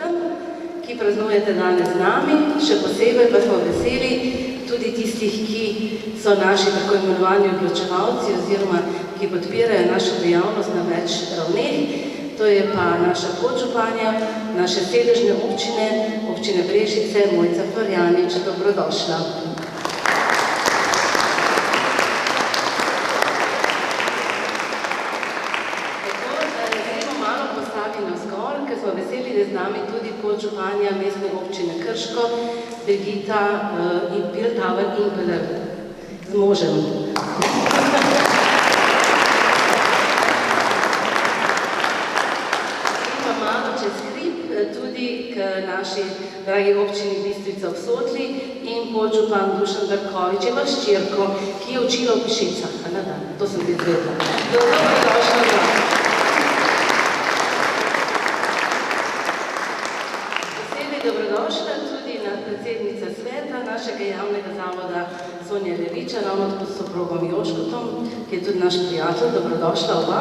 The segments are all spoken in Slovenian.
vsem, ki praznujete danes z nami, še posebej pa smo veseli tudi tistih, ki so naši tako imenovani odločevalci oziroma ki podpirajo našo dejavnost na več ravneh. To je pa naša podžupanja, naše sedežne občine, občine Brežice, Mojca Florjanič, dobrodošla. Tako, da gremo malo postavi navzgor, ker smo veseli, da je z nami tudi podžupanja mestne občine Krško, Birgita in Piltaven in Peler z možem. Tudi k naši dragi občini Bistrica v Sotli in podžupan Dušan Drkovič je vaš hčerko, ki je učila v Pišicah. To sem ti izvedla. Dobrodošla vam. Posebej dobrodošla tudi predsednica sveta našega javnega zavoda Sonja Leviča, ravno tako s soprogom Joškotom, ki je tudi naš prijatelj. Dobrodošla oba.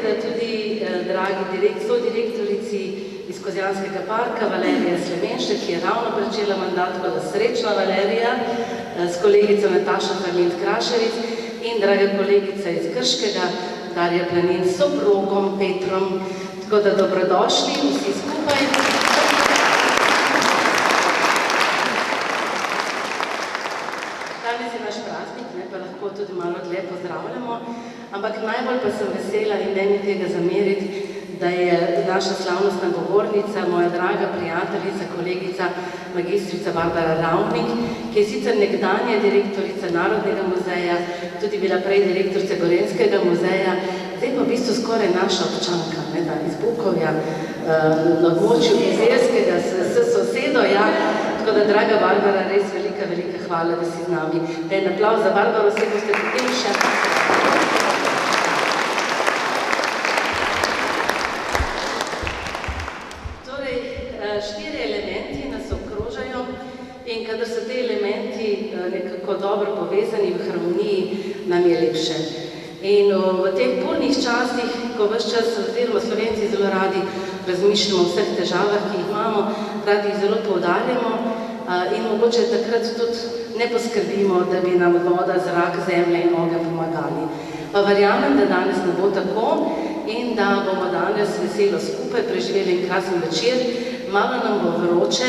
Tudi dragi sodirektorici iz Kozjanskega parka, Valerija Slemenšek, ki je ravno pričela mandat, tako da srečna Valerija, s kolegico Natašo Karlint-Kraševic in draga kolegica iz Krškega, Darja Planin, s soprogom Petrom. Tako da dobrodošli vsi skupaj. Danes je naš praznik, pa lahko tudi malo dlje pozdravljamo, ampak najbolj pa sem vesela in ne mi tega zameriti, da je naša slavnostna govornica, moja draga prijateljica, kolegica, magistrica Barbara Ravnik, ki je sicer nekdanja direktorica Narodnega muzeja, tudi bila prej direktorica Gorenjskega muzeja, zdaj pa v bistvu skoraj naša občanka, iz Bukovja, na območju Bizeljskega, s sosedo, ja. Tako da, draga Barbara, res velika hvala, da si z nami. En aplavz za Barbaro, vse boste potem še. Torej, 4 elementi nas obkrožajo in kadar so te elementi nekako dobro povezani v harmoniji, nam je lepše. In v teh burnih časih, ko ves čas, oziroma Slovenci zelo radi razmišljamo o vseh težavah, ki jih imamo, radi jih zelo poudarjamo in mogoče takrat tudi ne poskrbimo, da bi nam voda, zrak, zemlja in ogenj pomagali. Pa verjamem, da danes ne bo tako in da bomo danes veselo skupaj preživeli en krasen večer. Malo nam bo vroče,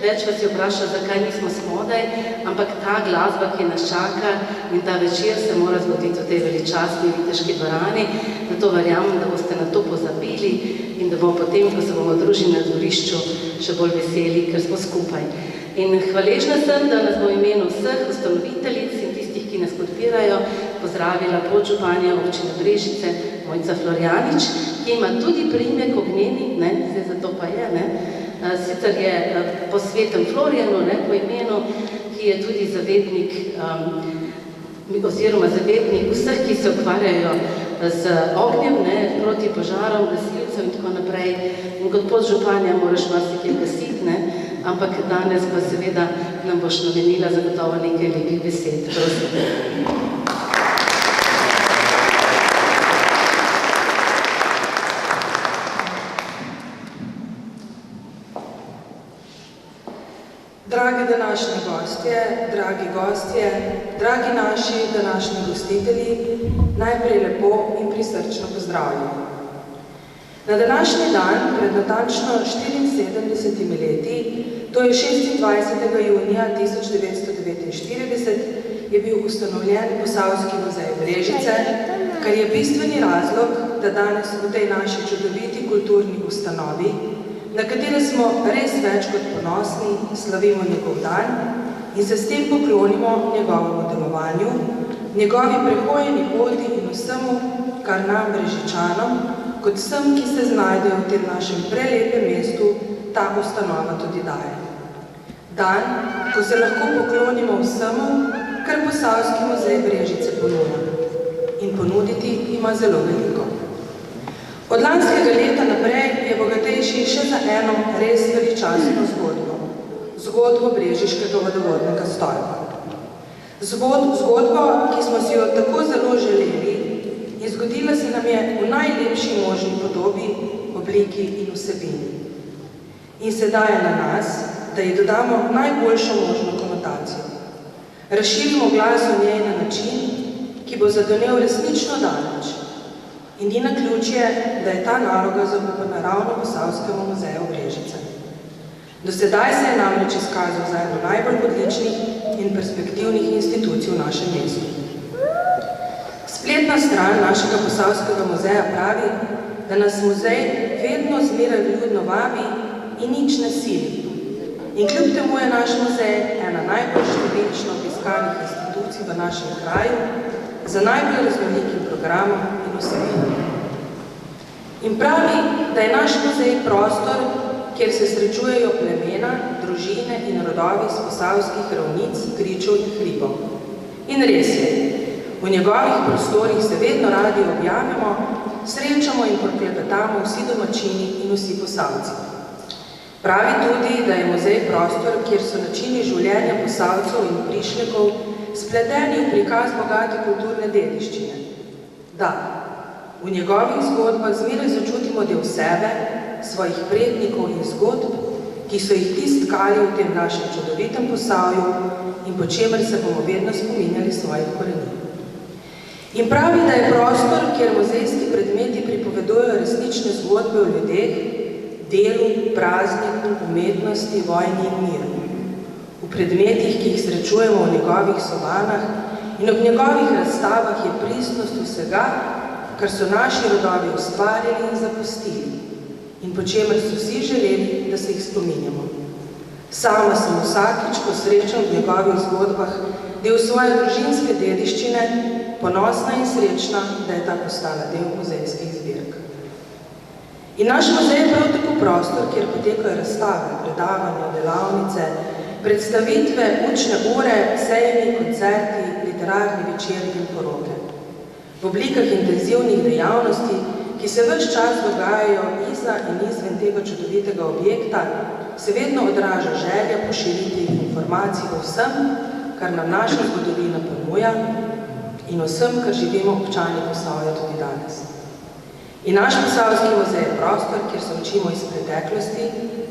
več vas je vprašal, zakaj nismo spodaj, ampak ta glasba, ki nas čaka in ta večer se mora zgoditi v tej veličastni viteški dvorani, zato verjamem, da boste na to pozabili in da bomo potem, ko se bomo družili na dvorišču, še bolj veseli, ker smo skupaj. In hvaležna sem, da nas bo v imenu vseh ustanoviteljic in tistih, ki nas podpirajo, pozdravila podžupanja občine Brežice, Mojca Florjanič, ki ima tudi priimek Ognjeni, zdaj zato pa je, sicer je posveten Florjanu, po imenu, ki je tudi zavednik, oziroma zavednik vseh, ki se ukvarjajo z ognjem, proti požarom, gasilcev in tako naprej. In kot podžupanja moraš marsikaj gasiti, ampak danes pa seveda nam boš namenila zagotovo nekaj lepih besed. Prosim. Dragi današnji gostje, dragi naši današnji gostitelji, najprej lepo in prisrčno pozdravljeni. Na današnji dan, pred natančno 74 leti, to je 26. junija 1949, je bil ustanovljen Posavski muzej Brežice, kar je bistveni razlog, da danes v tej naši čudoviti kulturni ustanovi, na katere smo res več kot ponosni, slavimo njegov dan in se s tem poklonimo njegovemu delovanju, njegovi prehojeni poti in vsemu, kar nam Brežičanom, kot vsem, ki se znajdejo v tem našem prelepem mestu, ta ustanova tudi daje. Dan, ko se lahko poklonimo vsemu, kar Posavski muzej Brežice ponuja. In ponuditi ima zelo veliko. Od lanskega leta naprej je bogatejši še za eno res veličastno zgodbo. Zgodbo Brežiškega vodovodnega stolpa. Zgodbo, ki smo si jo tako zelo želeli, je zgodila najlepši možni podobi, obliki in vsebini. In sedaj je na nas, da ji dodamo najboljšo možno konotacijo. Razširimo glas o njej na način, ki bo zadonel resnično daleč. In ni naključje, da je ta naloga zaupana ravno Posavskemu muzeju Brežice. Do sedaj se je namreč izkazal za eno najbolj odličnih in perspektivnih institucij v našem mestu. Spletna stran našega Posavskega muzeja pravi, da nas muzej vedno zmeraj vljudno vabi in nič ne sili. In kljub temu je naš muzej ena najbolj številčno obiskanih institucij v našem kraju za najbolj raznolikim programom in vsebinami. In pravi, da je naš muzej prostor, kjer se srečujejo plemena, družine in rodovi z posavskih ravnic, gričev in hribov. In res je, v njegovih prostorih se vedno radi objamemo, srečamo in poklepetamo vsi domačini in vsi Posavci. Pravi tudi, da je muzej prostor, kjer so načini življenja Posavcev in prišlekov spleteni v prikaz bogate kulturne dediščine. Da, v njegovih zgodbah zmeraj začutimo del sebe, svojih prednikov in zgodb, ki so jih ti stkali v tem našem čudovitem Posavju in po čemer se bomo vedno spominjali svojih korenin. In pravi, da je prostor, kjer muzejski predmeti pripovedujejo resnične zgodbe o ljudeh, delu, prazniku, umetnosti, vojni in miru. V predmetih, ki jih srečujemo v njegovih sobanah in ob njegovih razstavah je pristnost vsega, kar so naši rodovi ustvarjali in zapustili in po čemer so vsi želeli, da se jih spominjamo. Sama sem vsakič, ko srečam v njegovih zgodbah del svoje družinske dediščine, ponosna in srečna, da je ta postala del muzejskih zbirk. In naš muzej je prav tako prostor, kjer potekajo razstave, predavanja, delavnice, predstavitve, učne ure, sejmi, koncerti, literarni večeri in poroke. V oblikah intenzivnih dejavnosti, ki se ves čas dogajajo iza in izven tega čudovitega objekta, se vedno odraža želja poširiti informacij o vsem, kar nam naša zgodovina ponuja in o vsem, kar živimo občani Posavja tudi danes. In naš Posavski muzej je prostor, kjer se učimo iz preteklosti,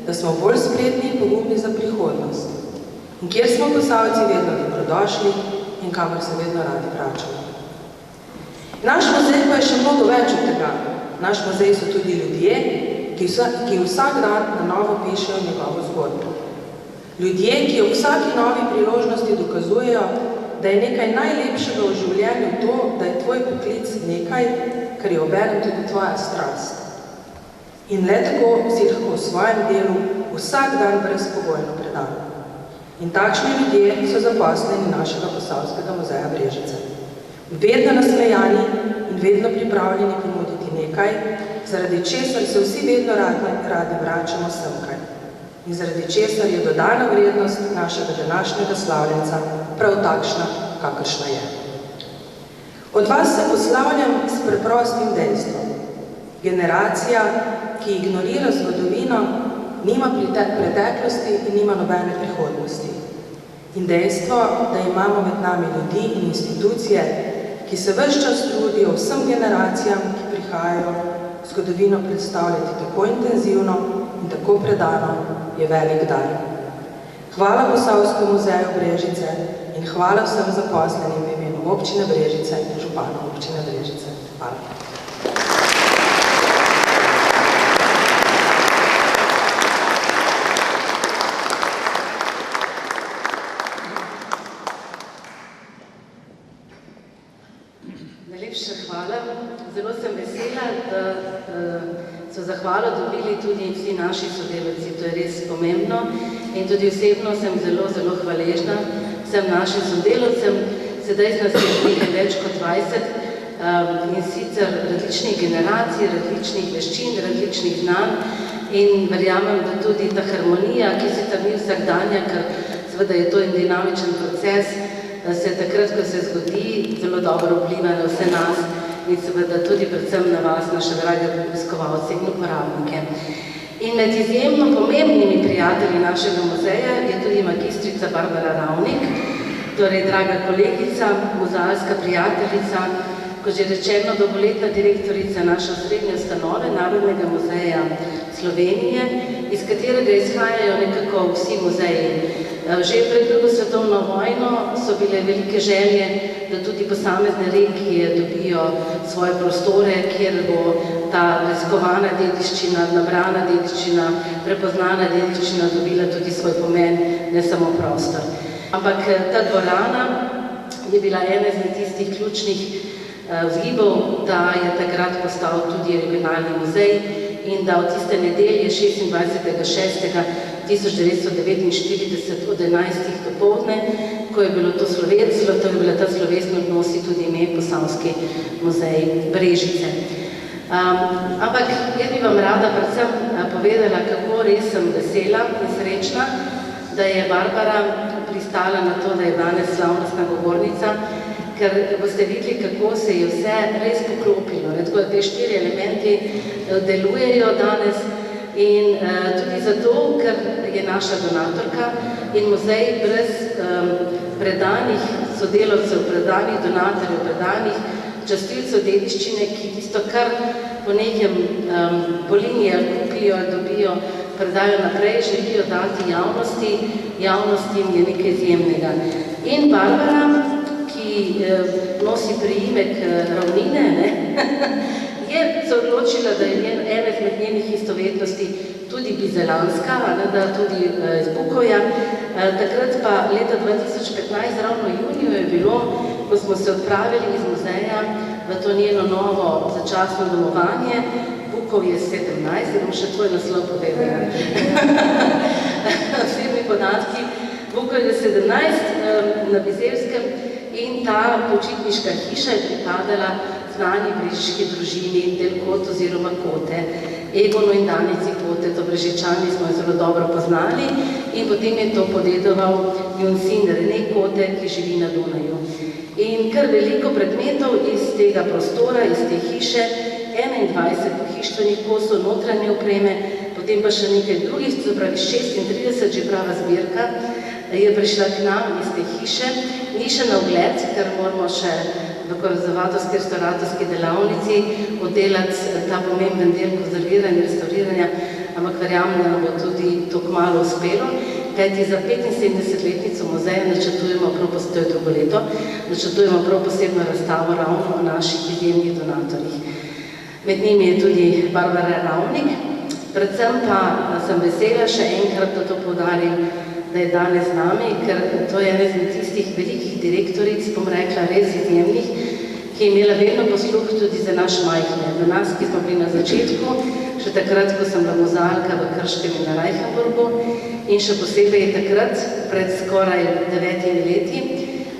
da smo bolj spretni in pogumni za prihodnost. In kjer smo Posavci vedno dobrodošli in kamor se vedno radi vračamo. Naš muzej pa je še mnogo več od tega. Naš muzej so tudi ljudje, ki vsak dan na novo pišejo njegovo zgodbo. Ljudje, ki ob vsaki novi priložnosti dokazujejo, da je nekaj najlepšega v življenju to, da je tvoj poklic nekaj, kar je obenem tudi tvoja strast. In le tako si lahko v svojem delu vsak dan brezpogojno predan. In takšni ljudje so zaposleni našega Posavskega muzeja Brežice. Vedno nasmejani in vedno pripravljeni ponuditi nekaj, zaradi česar se vsi vedno radi vračamo semkaj. In zaradi česar je dodana vrednost našega današnjega slavljenca prav takšna, kakršna je. Od vas se poslavljam s preprostim dejstvom. Generacija, ki ignorira zgodovino, nima preteklosti in nima nobene prihodnosti. In dejstvo, da imamo med nami ljudi in institucije, ki se ves čas trudijo vsem generacijam, ki prihajajo, zgodovino predstavljati tako intenzivno in tako predano, je velik dar. Hvala Posavskemu muzeju Brežice in hvala vsem zaposlenim v imenu občine Brežice in župana občine Brežice. Hvala. Najlepša hvala. Zelo sem vesela, da so zahvalo dobili tudi vsi naši sodelavci. To je res pomembno in tudi osebno sem zelo, zelo hvaležna vsem našim sodelavcem. Sedaj nas je nekaj več kot 20 in sicer različnih generacij, različnih veščin, različnih znanj in verjamem, da tudi ta harmonija, ki sicer ni vsakdanja, ker seveda je to en dinamičen proces, se takrat, ko se zgodi, zelo dobro vpliva na vse nas in seveda tudi predvsem na vas, naše drage obiskovalce in uporabnike. In med izjemno pomembnimi prijatelji našega muzeja je tudi magistrica Barbara Ravnik, torej draga kolegica, muzealska prijateljica, Kot že rečeno, dolgoletna direktorica naše osrednje ustanove Narodnega muzeja Slovenije, iz katerega izhajajo nekako vsi muzeji. Že pred drugo svetovno vojno so bile velike želje, da tudi posamezne regije dobijo svoje prostore, kjer bo ta raziskovana dediščina, nabrana dediščina, prepoznana dediščina dobila tudi svoj pomen, ne samo prostor. Ampak ta dvorana je bila ena izmed tistih ključnih vzgibov, da je takrat postal tudi regionalni muzej in da od tiste nedelje 26.6.1949 od 11. dopoldne, ko je bilo to slovesno, to je bila ta slovesno nosi tudi ime Posavski muzej Brežice. Ampak jaz bi vam rada predvsem povedala, kako res sem vesela in srečna, da je Barbara pristala na to, da je danes slavnostna govornica, ker boste videli, kako se je vse res poklopilo. Tako da te 4 elementi delujejo danes in tudi zato, ker je naša donatorka in muzej brez predanih sodelavcev, predanih donatorjev, predanih častilcev dediščine, ki tisto kar po nekem po liniji ali kupijo ali dobijo, predajo naprej, želijo dati javnosti, javnosti je nekaj izjemnega. In Barbara, ki nosi priimek Ravnine, je se odločila, da je ena izmed njenih istovetnosti tudi bizelanska, da tudi iz Bukovja. Takrat pa leta 2015, ravno juniju je bilo, ko smo se odpravili iz muzeja v to njeno novo začasno domovanje. Bukov je 17, da bom še tvoj naslov povedala. Osebni podatki. Bukov je 17 na Bizelskem in ta počitniška hiša je pripadala znani brežiški družini Del Kot oziroma Kote. Egonu in Danici Kote, to Brežičani smo jo zelo dobro poznali in potem je to podedoval njun sin Rene Kote, ki živi na Dunaju. In kar veliko predmetov iz tega prostora, iz te hiše, 21 pohištvenih kosov notranje opreme, potem pa še nekaj drugih, to pravi 36, že prava zbirka, je prišla k nam iz te hiše. Ni še na ogled, ker moramo še v konzervatorski restauratorski delavnici oddelati ta pomemben del konzerviranja in restauriranja, ampak verjamem, da nam bo tudi to kmalu uspelo, kajti za 75-letnico muzeja načrtujemo to je drugo leto, načrtujemo prav posebno razstavo ravno o naših izjemnih donatorjih. Med njimi je tudi Barbara Ravnik, predvsem pa sem vesela še enkrat, da to poudarim, da je danes z nami, ker to je ena izmed tistih velikih direktoric, bom rekla, res izjemnih, ki je imela vedno posluh tudi za naš majhne. Za nas, ki smo bili na začetku, še takrat, ko sem bila mozalka v Krškem in na Reichenburgu in še posebej takrat, pred skoraj 9 leti,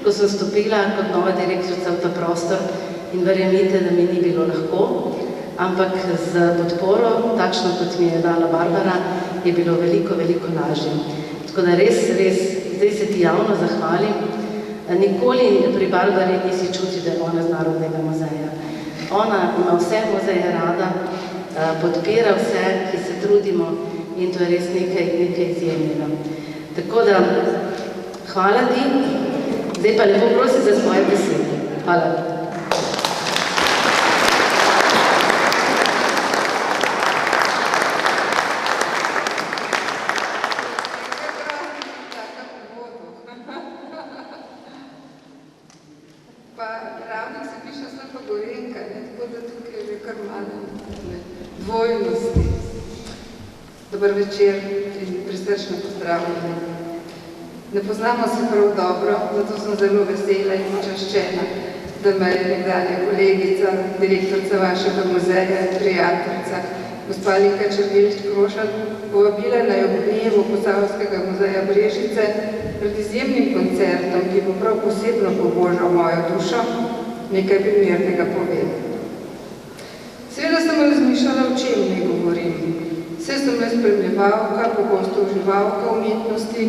ko sem stopila kot nova direktorica v ta prostor in verjemite, da mi ni bilo lahko, ampak z podporo, takšno kot mi je dala Barbara, je bilo veliko, veliko lažje. Tako da res, zdaj se ti javno zahvalim. Nikoli pri Barbari nisi čuti, da je ona z Narodnega muzeja. Ona ima vse muzeje rada, podpira vse, ki se trudimo in to je res nekaj izjemnega. Tako da, hvala ti. Zdaj pa lepo prosim za svoje besede. Hvala. Dobar večer in prisrčno pozdravljeni. Ne poznamo se prav dobro, zato sem zelo vesela in počaščena, da me je nekdanja kolegica, direktorica vašega muzeja in prijateljica, gospa Alenka Červilič-Krošelj, povabila na obdnevu Posavskega muzeja Brežice pred izjemnim koncertom, ki bo prav posebno pobožal mojo dušo, nekaj primernega povedati. Seveda sem razmišljala, o čem ne govorim. Vse sem le spremljevalka, pogosto uživalka umetnosti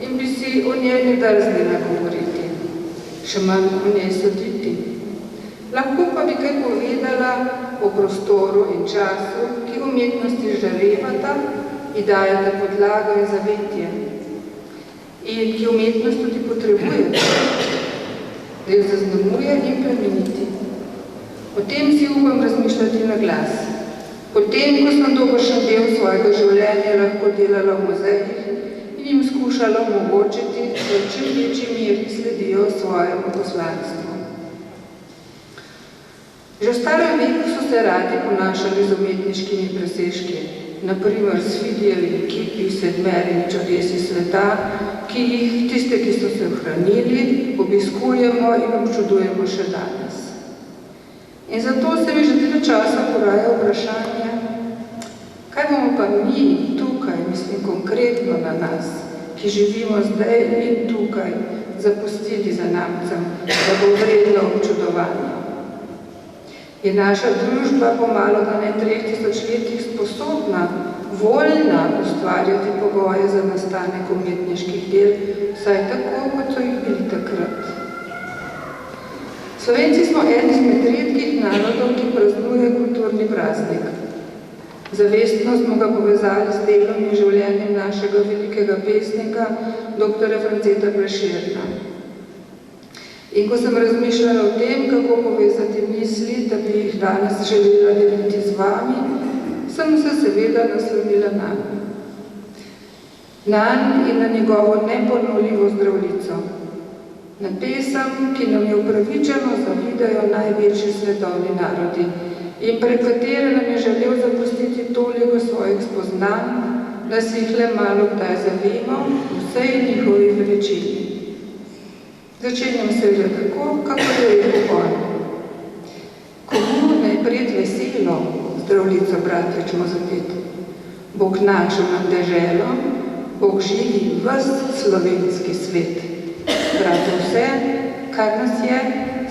in bi si o njej ne drznila govoriti, še manj o njej soditi. Lahko pa bi kaj povedala o prostoru in času, ki umetnosti žarevata in dajata podlago in zavetje in ki umetnost tudi potrebuje, da jo zaznamuje in plemeniti. O tem si upam razmišljati na glas. Potem, ko sem dobršen del svojega življenja lahko delala v muzejih in jim skušala omogočiti, da v čim večji meri sledijo svojemu poslanstvu. Že v starem veku so se radi ponašali z umetniškimi presežki, naprimer s Fidijevimi kipi, sedmerimi čudesi sveta, ki jih, tiste, ki so se ohranili, obiskujemo in občudujemo še danes. In zato se mi že dlje časa poraja vprašanje, kaj bomo pa mi tukaj, mislim konkretno na nas, ki živimo zdaj in tukaj, zapustili zanamcem, da bo vredno občudovanje. Je naša družba po malo da ne 3000 letih sposobna, voljna ustvarjati pogoje za nastanek umetniških del, vsaj tako, kot so jih bili takrat. Slovenci smo eni izmed redkih narodov, ki praznuje kulturni praznik. Zavestno smo ga povezali z delom in življenjem našega velikega pesnika, dr. Franceta Prešerna. In ko sem razmišljala o tem, kako povezati misli, da bi jih danes želela deliti z vami, sem se seveda naslonila nanj. Nanj in na njegovo neponovljivo Zdravljico. Na pesem, ki nam je upravičeno zavidajo največji svetovni narodi in pred katere nam je želel zapustiti toliko svojih spoznanj, da si jih le malo kdaj zavemo v vsej njihovi veličini. Začenjam seveda tako, kako je rekel on. Komu naj pred veselo, Zdravljico bratječ Mozapet, Bog našel nam deželo, Bog živi ves slovenski svet. Brate vse, kar nas je,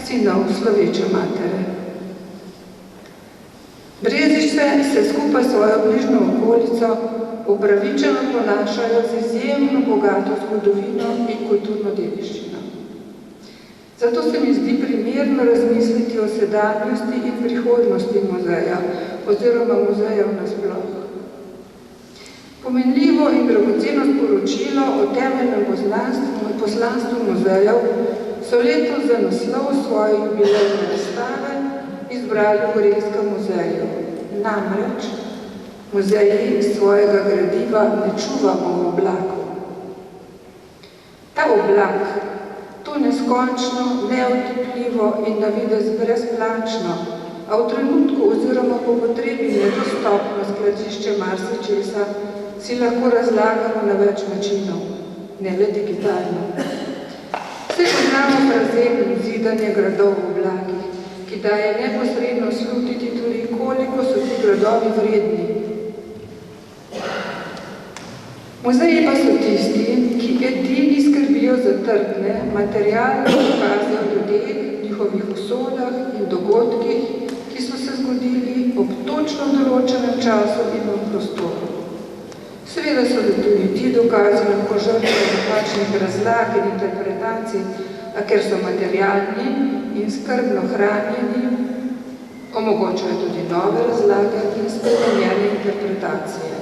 sinov sloveče matere. Brezišče se skupaj s svojo bližnjo okolico upravičeno ponašajo z izjemno bogato zgodovino in kulturno dediščino. Zato se mi zdi primerno razmisliti o sedanjosti in prihodnosti muzeja oziroma muzejev nasploh. Pomenljivo in dragoceno sporočilo o temeljnem poslanstvu muzejev so letos za naslov svoje jubilejne razstave izbrali v Gorenjskem muzeju. Namreč, muzeji svojega gradiva ne čuvamo v oblaku. Ta oblak, to neskončno, neotipljivo in na videz brezplačno, a v trenutku oziroma po potrebi nedostopno skladišče marsičesa si lahko razlagamo na več načinov, ne le digitalno. Vse poznamo frazem zidanje gradov v oblakih, ki daje neposredno slutiti tudi, koliko so ti gradovi vredni. Muzeji pa so tisti, ki edini skrbijo za trdne, materialne dokaze o ljudeh, njihovih usodah in dogodkih, ki so se zgodili ob točno določenem času in v prostoru. Seveda so tudi ti dokazi lahko žrtve napačnih razlag in interpretacij, a ker so materialni in skrbno hranjeni, omogočajo tudi nove razlage in spremenjene interpretacije.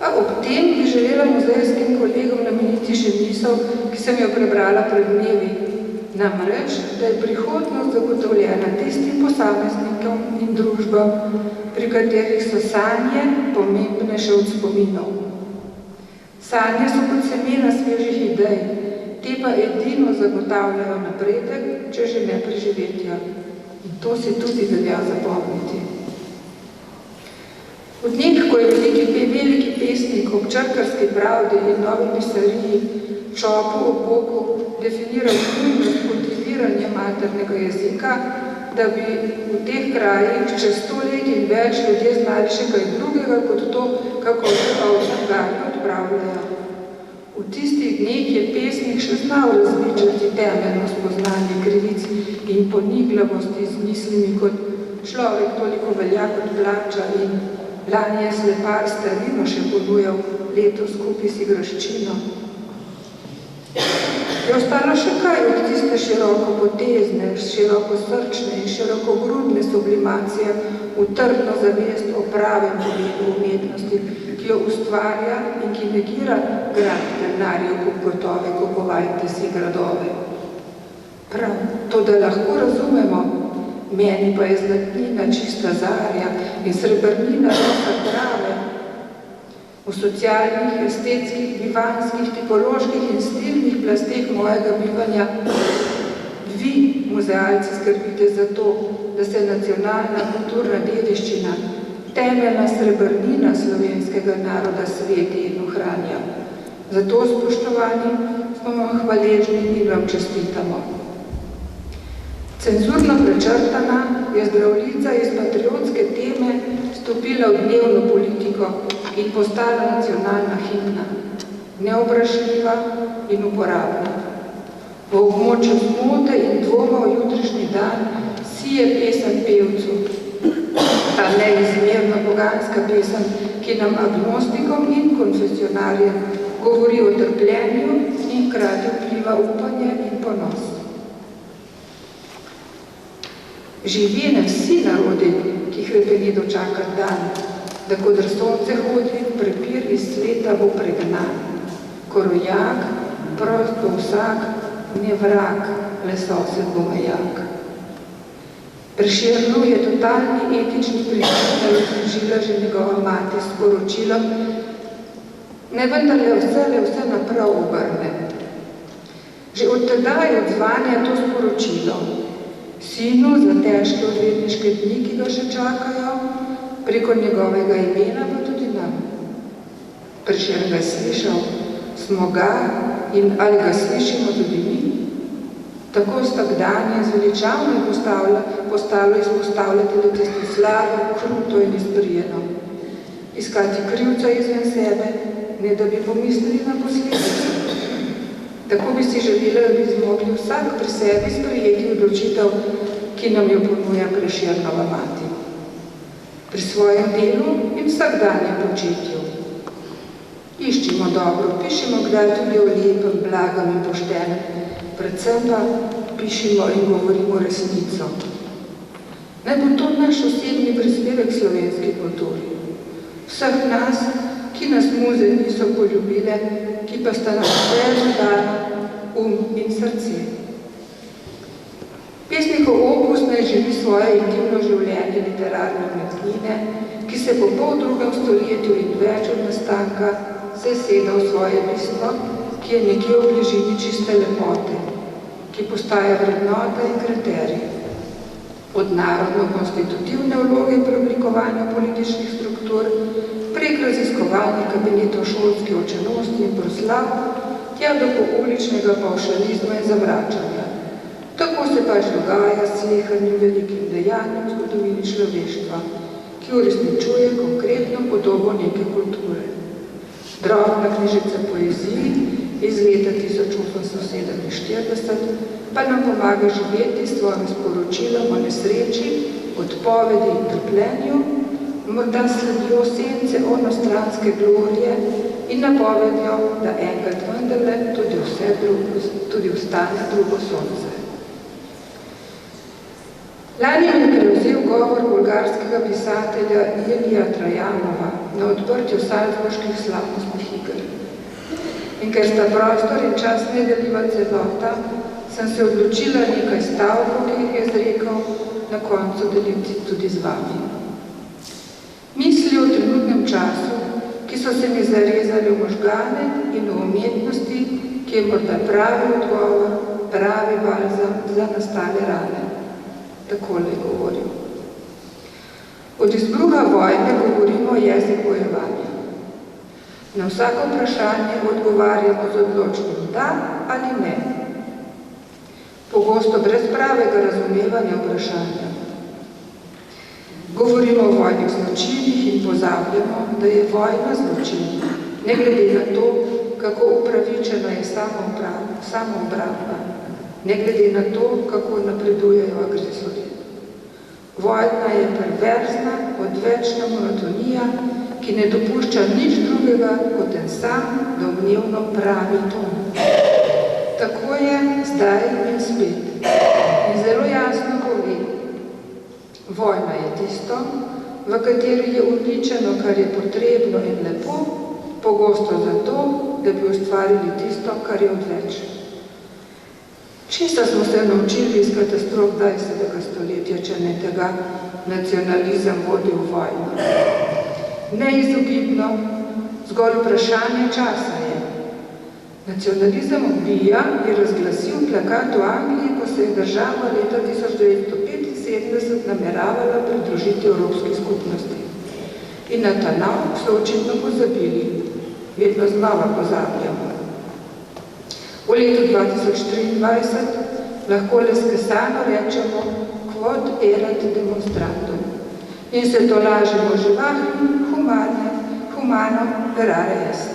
A ob tem bi želela muzejskim kolegom nameniti še misel, ki sem jo prebrala pred dnevi, namreč, da je prihodnost zagotovljena tistim posameznikom in družbam, pri katerih so sanje pomembnejše od spominov. Sanje so kot semena svežih idej, te pa edino zagotavljajo napredek, če že ne preživetja. In to si tudi velja zapomniti. V dneh, ko je veliki pesnik ob črkarski pravdi in novi pisariji Čopu ob boku definiral nujnost kultiviranja maternega jezika, da bi v teh krajih čez 100 let in več ljudje znali še kaj drugega kot to, kako se avčangari odpravljajo. V tistih dneh je pesnik še znal različati temeljno spoznanje krivic in poniglavosti z mislimi, kot človek toliko velja kot plača in lani je slepar starino še ponujal, letos skupaj si graščino. Je ostalo še kaj od tiste širokopotezne, širokosrčne in širokogrudne sublimacije v trdno zavest o pravem pomenu umetnosti, ki jo ustvarja in ki negira grad denarjev, kot gotove, kupovajte si gradove. Prav, to, da lahko razumemo, meni pa je zlatnina čista zarja in srebrnina rosa trave. V socialnih, estetskih, bivanskih, tipoloških in stilnih plasteh mojega bivanja vi, muzealci, skrbite za to, da se nacionalna kulturna dediščina, temeljna srebrnina slovenskega naroda sveti in ohranja. Zato, spoštovani, smo vam hvaležni in vam čestitamo. Cenzurno prečrtana je zdravljica iz patriotske teme stopila v dnevno politiko in postala nacionalna himna, neobrašljiva in uporabna. V območju smote in dvoma v jutrišnji dan sije pesem pevcu, ta neizmerno poganska pesem, ki nam agnostikom in konfesionarjem govori o trpljenju in hkrati vpliva upanje in ponos. Živine vsi narodi, ki hrepeni dočakat dan, da kodr sonce hodi, prepir iz sveta bo pregnan. Ko rojak, prost bo vsak, ne vrag, le sosed bo mejak. Prešernu je totalni etični pristop razložila že njegova mati s sporočilom, ne vendarle vse naprav obrne. Že od tedaj odzvanja to sporočilo, sinu za težke odvetniške dni, ki ga še čakajo, preko njegovega imena pa tudi nam. Prešern ga slišal, smo ga in ali ga slišimo tudi mi. Tako stakdanje zveličavno postalo izpostavljati le tisto slabo, kruto in izbrijeno. Iskati krivca izven sebe, ne da bi pomislili na posledice. Tako bi si želeli, da bi zmogli vsak pri sebi sprejeti odločitev, ki nam jo ponuja Prešernova mati. Pri svojem delu in vsakdanjem početju. Iščimo dobro, pišimo kdaj tudi o lepem, blagem in poštenem, predvsem pa pišimo in govorimo resnico. Naj bo to naš osebni prispevek slovenski kulturi. Vseh nas, ki nas muze niso poljubile, ki pa sta nam vse dala in srce. Pesnikov opus naj živi svoje intimno življenje literarne umetnine, ki se po poldrugem stoletju in več od nastanka seseda v svoje bistvo, ki je nekje v bližini čiste lepote, ki postaja vrednota in kriterij. Od narodno-konstitutivne vloge pri oblikovanju političnih struktur, prek raziskovalnih kabinetov šolske učenosti in proslav, tja do pouličnega pavšalizma in zavračanja. Tako se pač dogaja s slehernim velikim dejanjem v zgodovini človeštva, ki uresničuje konkretno podobo neke kulture. Drobna knjižica poeziji iz leta 1847 pa nam pomaga živeti s svojim sporočilom o nesreči, odpovedi in trpljenju, morda sledijo sence onostranske glorije in napovedjo, da enkrat vendarle tudi ostane drugo sonce. Lani je prevzel govor bolgarskega pisatelja Ilija Trajanova na odprtju salzburških slavnostnih iger. In ker sta prostor in čas nedeljiva celota, sem se odločila nekaj stavkov, ki jih je izrekel, na koncu deliti tudi z vami. Misli o trenutnem času, ki so se mi zarezali v možgane in v umetnosti, ki je morda pravi odgovor, pravi balzam za nastale rane. Takole govorim. Od izbruha vojne govorimo jezik bojevanja. Na vsako vprašanje odgovarjamo z odločnim da ali ne. Pogosto brez pravega razumevanja vprašanja. Govorimo o vojnih zločinih in pozabljamo, da je vojna zločin, ne glede na to, kako upravičena je samoobramba, ne glede na to, kako napredujejo agresori. Vojna je perverzna, odvečna monotonija, ki ne dopušča nič drugega kot en sam domnevno pravi ton. Tako je zdaj in spet. In zelo jasno pove, vojna je tisto, v kateri je uničeno, kar je potrebno in lepo, pogosto zato, da bi ustvarili tisto, kar je odveč. Česa smo se naučili iz katastrof 20. stoletja, če ne tega nacionalizem vodi v vojno? Neizogibno, zgolj vprašanje časa je. Nacionalizem ubija, je razglasil plakat v Angliji, ko se je država leta 1975 nameravala pridružiti Evropski skupnosti. In na ta nauk so očitno pozabili. Vedno znova pozabljamo. V letu 2023 lahko le skesano rečemo quod erat demonstratum in se to lažemo živahnim, humano, verare est.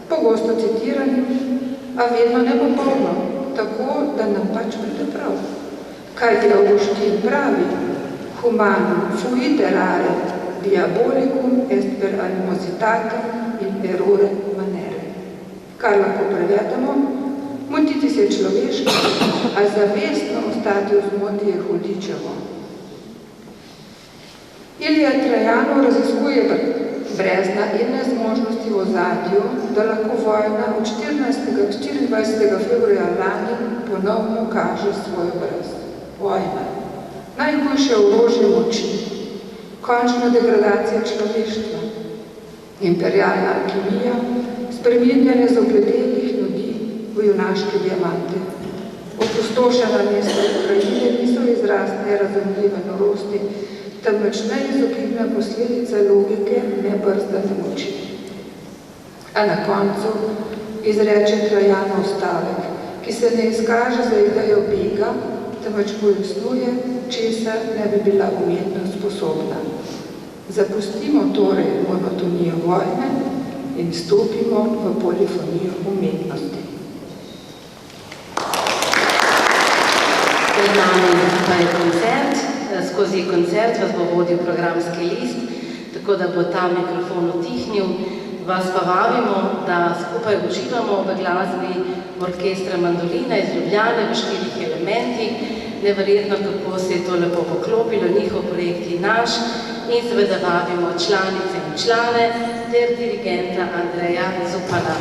Pogosto citirani, a vedno nepopolno, tako, da nam pač pride prav. Kajti Augustin pravi, humanum fuite rare, diabolicum est per animositatem in errore manere. Kar lahko prevedemo, motiti se človeško, a zavestno ostati v zmoti je hudičevo. Ilija Trajanov raziskuje brezna in nezmožnosti v ozadju, da lahko vojna od 24. februarja lani ponovno kaže svoj obraz. Vojna. Najhujše orožje moči. Končna degradacija človeštva. Imperialna alkimija, spreminjanje zobledelih ljudi v junaške diamante. Opustošena mesta Ukrajine niso izraz nerazumljive norosti, temveč neizogibna posledica logike nebrzdane moči. A na koncu izreče Trajanov stavek, ki se ne izkaže za idejo bega, temveč pojasnjuje, česa ne bi bila umetnost sposobna. Zapustimo torej monotonijo vojne in stopimo v polifonijo umetnosti. Pred nami pa je koncert. Skozi koncert vas bo vodil programski list, tako da bo ta mikrofon utihnil. Vas pa vabimo, da skupaj uživamo v glasbi orkestra Mandolina iz Ljubljane v 4 elementih. Neverjetno, kako se je to lepo poklopilo, njihov projekt in naš. In seveda vabimo članice in člane ter dirigenta Andreja Zupana.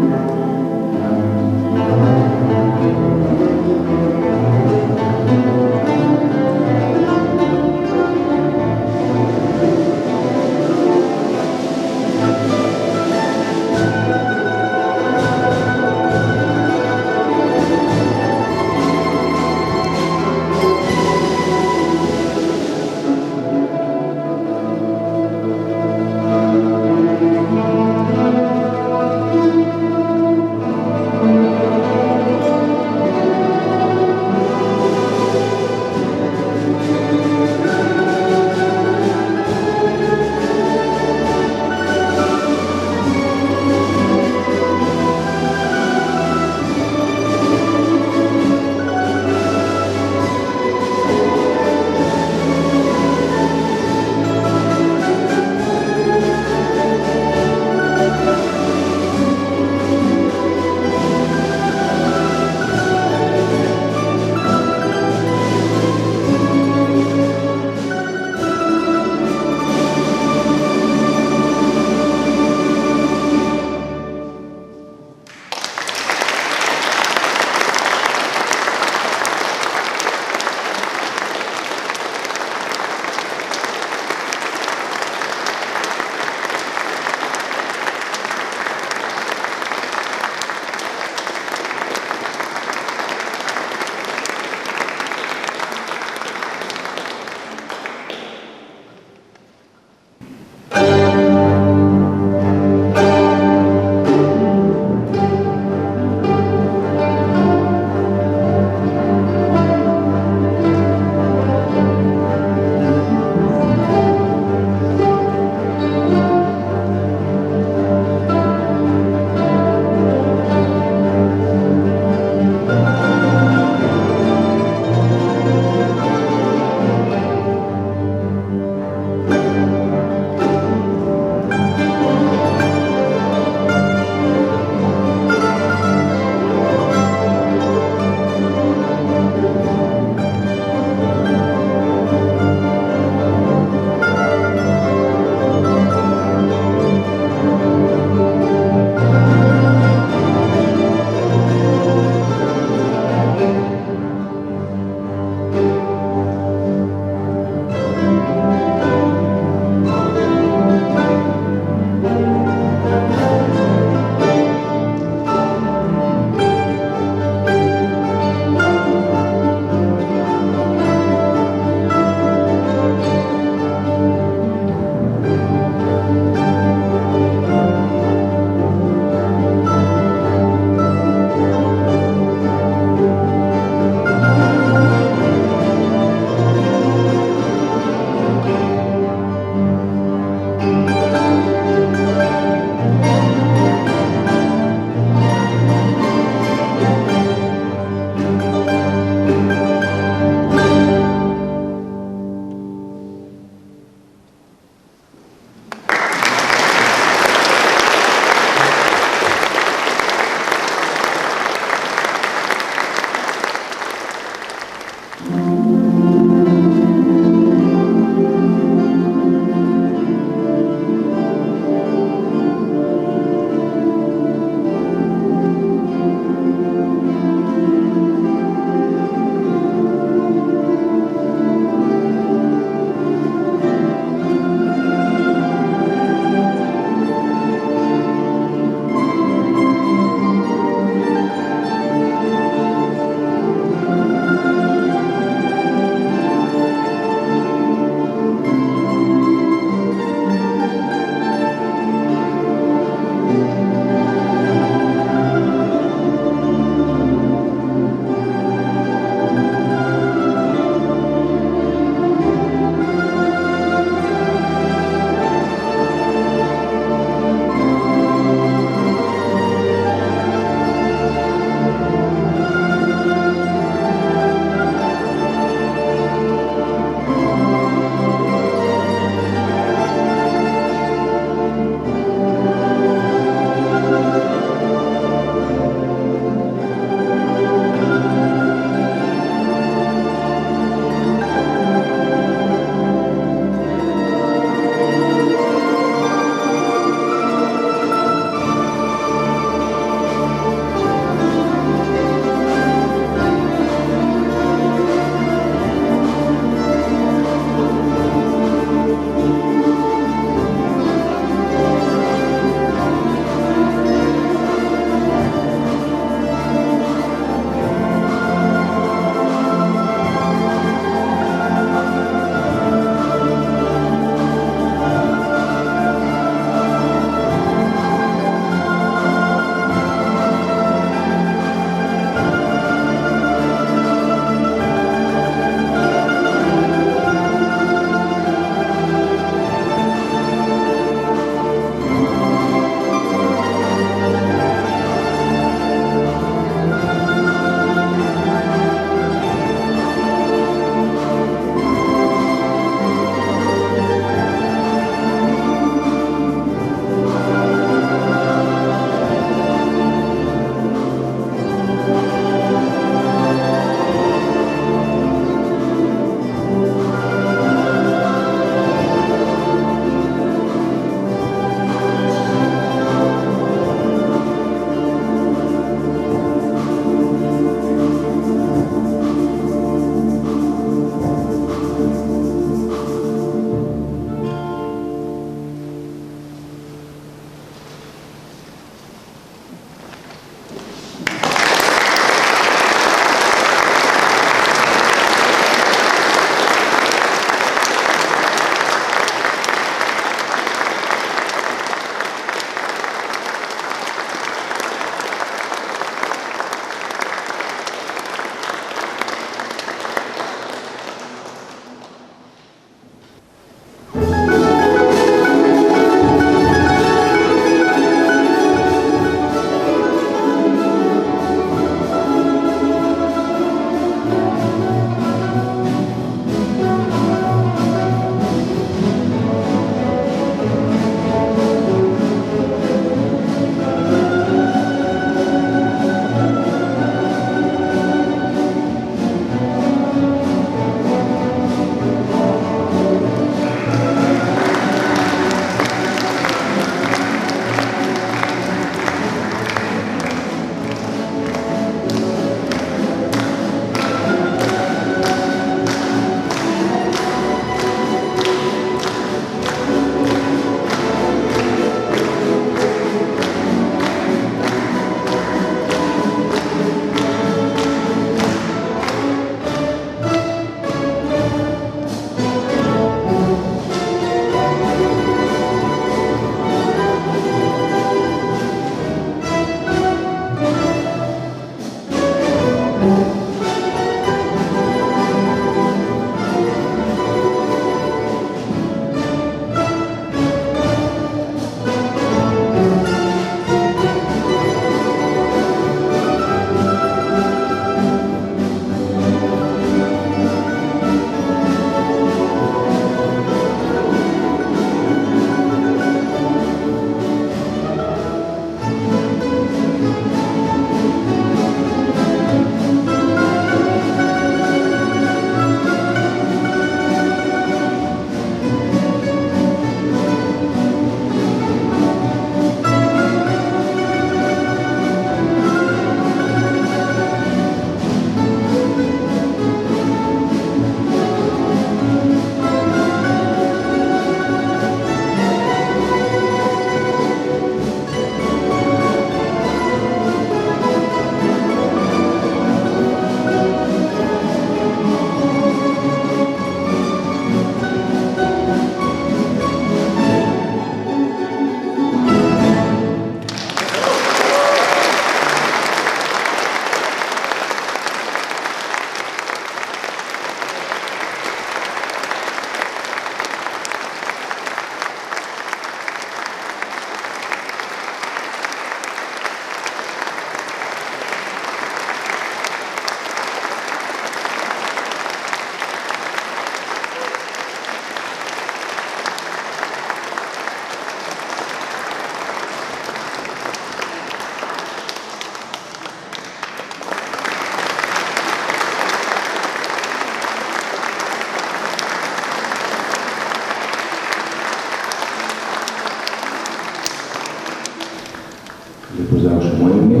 pozdrav še moje ime.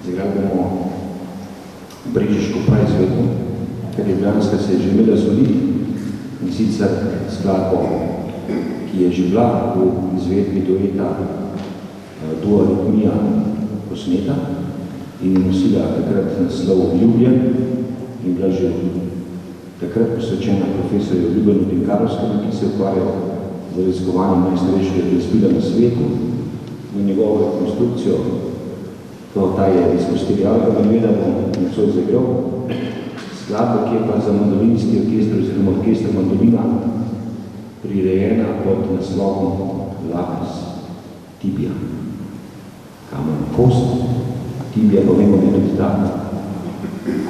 Zagrali bomo Brežiško pravi svetu, ker Ljubljanska se je že imela zgoditi, in sicer skladbo, ki je že bila v izvedbi dueta Duo Ritmija posneta in je nosila takrat naslov Ljubljen in bila že takrat posvečena profesorju Ljubenu Dinkarovskemu, ki se ukvarjal z raziskovanjem najstarejšega glasbila na svetu. V njegovo rekonstrukcijo, ta je izpustili album in da bom nocoj zaigral. Skladba, ki je pa za mandolinski orkester oziroma orkester mandolina prirejena pod naslovom Lapis Tibia. Kamen kost. Tibia pa vemo, da je tudi ta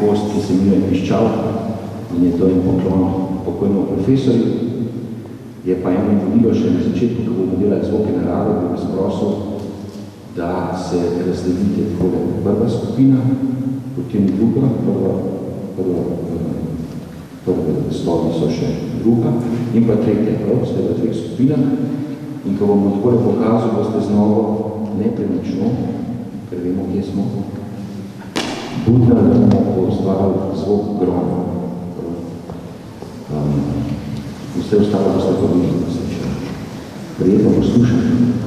kost, ki se imenuje piščal, in je to en poklon pokojnemu profesorju. Je pa eno vodilo še na začetku, ko bomo delali zvoke narave, bi vas prosil, da se razdelite takole prva skupina, potem druga, prve slovi so še druga in pa tretja, prav, ste v dveh skupinah. In ko bomo takole pokazal, boste znovo nepremično, ker vemo, kje smo, budna, da bomo ustvarjali zvok groma. Vse ostalo boste pa videli, prijetno poslušati.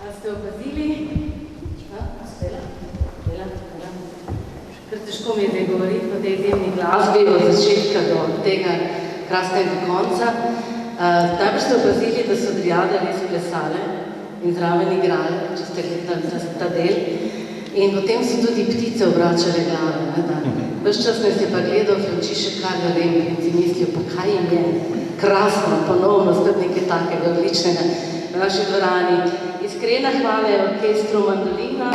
Ste opazili? Ker težko mi je zdaj govoriti o tej izjemni glasbi od začetka do tega krasnega konca. Najprej ste opazili, da so driade res plesale in zraven igrali, če ste gledali ta del. In potem so tudi ptice obračale glave. Ves čas nas je pa gledal Frančišek Karlo Remb in si mislil, pa kaj jim je krasno, ponovno spet nekaj takega odličnega v naši dvorani. Iskrena hvala je orkestru Mandolina.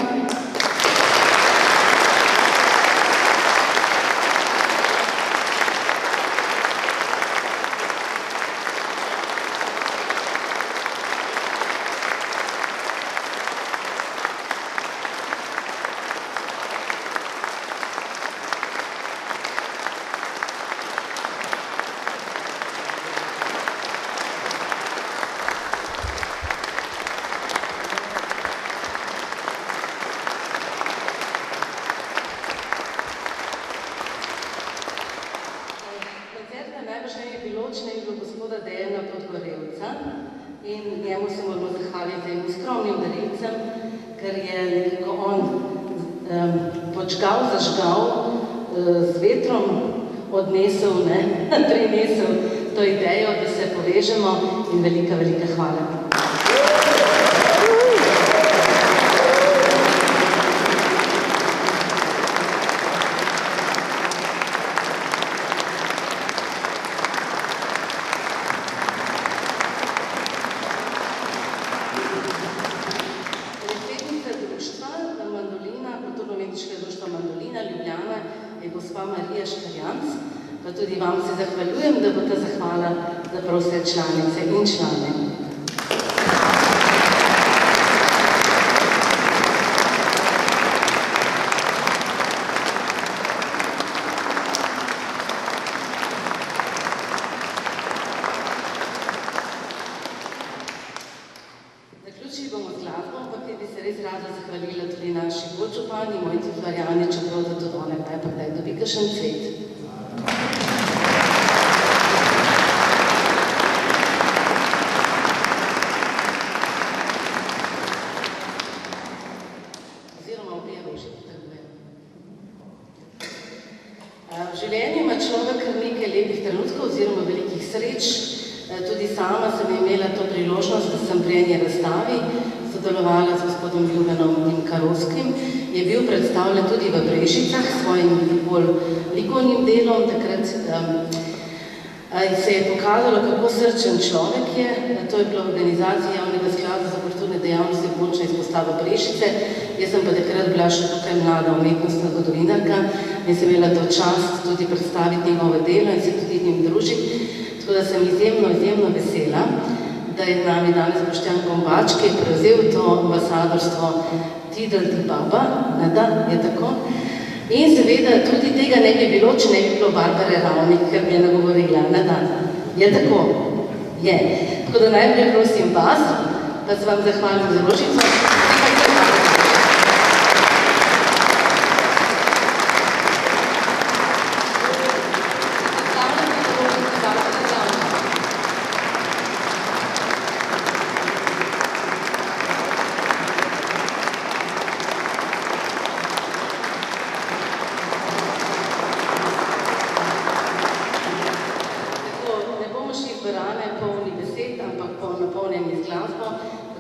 In njemu se moramo zahvaliti enim skromnim darilcem, ker je nekako on počgal, zažgal, z vetrom odnesel, prinesel to idejo, da se povežemo in velika, velika hvala. Pa tudi vam se zahvaljujem, da bo ta zahvala za prav vse članice in člane. Zaključili bomo z glasbo, ampak bi se res rada zahvalila tudi naši podžupani, Mojci Dvarjani, čeprav da tudi ona kdaj pa kdaj dobi kakšen cvet. V življenju ima človek kar nekaj lepih trenutkov oziroma velikih sreč. Tudi sama sem imela to priložnost, da sem pri eni razstavi sodelovala z gospodom Ljubenom in Karovskim. Je bil predstavljen tudi v Brežicah s svojim bolj likovnim delom. Takrat se je pokazalo, kako srčen človek je. To je bila organizacija Javnega sklada za kulturne dejavnosti območne izpostave Brežice. Jaz sem pa takrat bila še tukaj mlada umetnostna zgodovinarka in sem imela to čast tudi predstaviti njegovo delo in se tudi z njim družiti. Tako da sem izjemno, izjemno vesela, da je z nami danes Boštjan Gombač, ki je prevzel to ambasadorstvo Tidal di Baba, je tako. In seveda tudi tega ne bi bilo, če ne bi bilo Barbare Ravnik, ker bi je nagovorila. Je tako? Je. Tako da najprej prosim vas, da se vam zahvalim za rožico.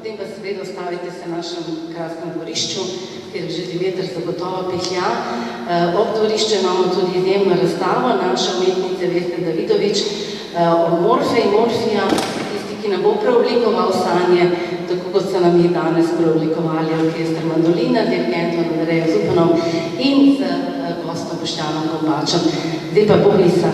Potem pa seveda ostavite se v našem krasnem dvorišču, kjer že veter zagotovo pihlja. Ob dvorišču imamo tudi izjemno razstavo naše umetnice Vesne Davidovič od Morfe in Morfija, tisti, ki nam bo preoblikoval sanje, tako kot so nam jih danes preoblikovali orkester Mandolina, dirigentom Andrejem Zupanom in z gostom Boštjanom Gombačem. Zdaj pa bo visa,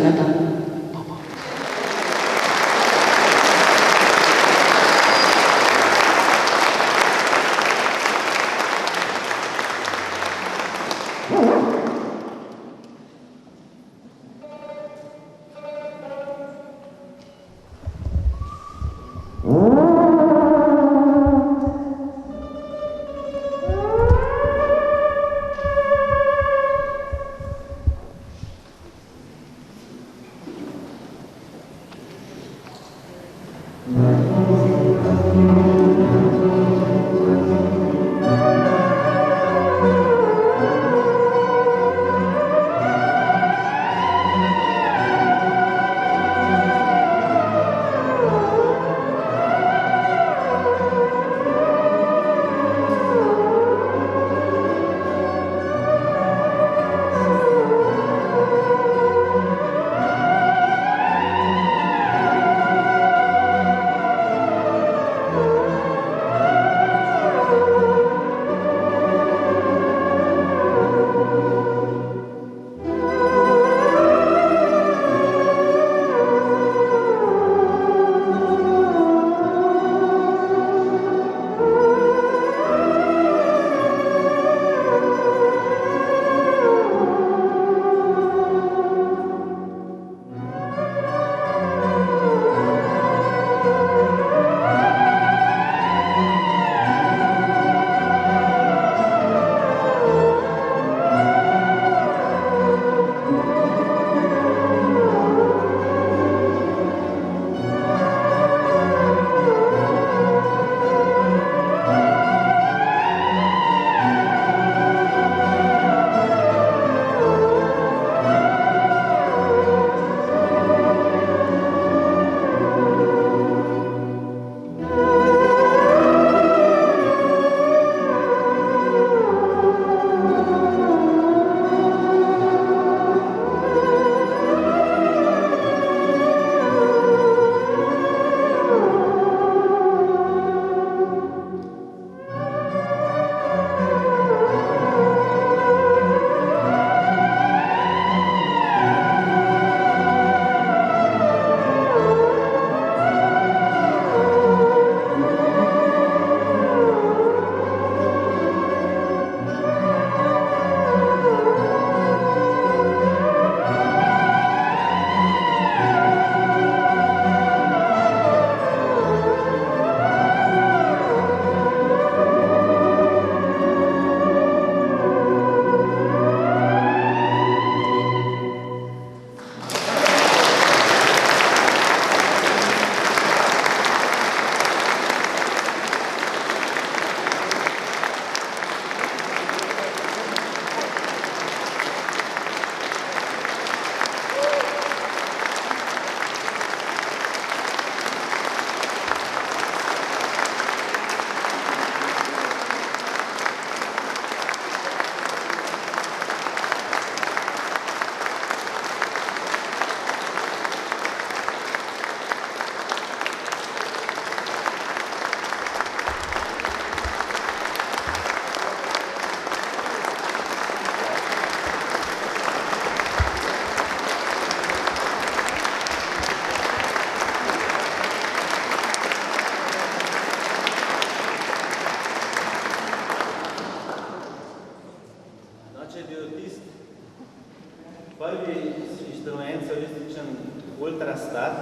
postati,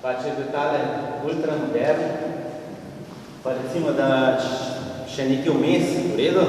pa če je bil tale ultramodern, pa recimo, da še nekaj vmes, v redu,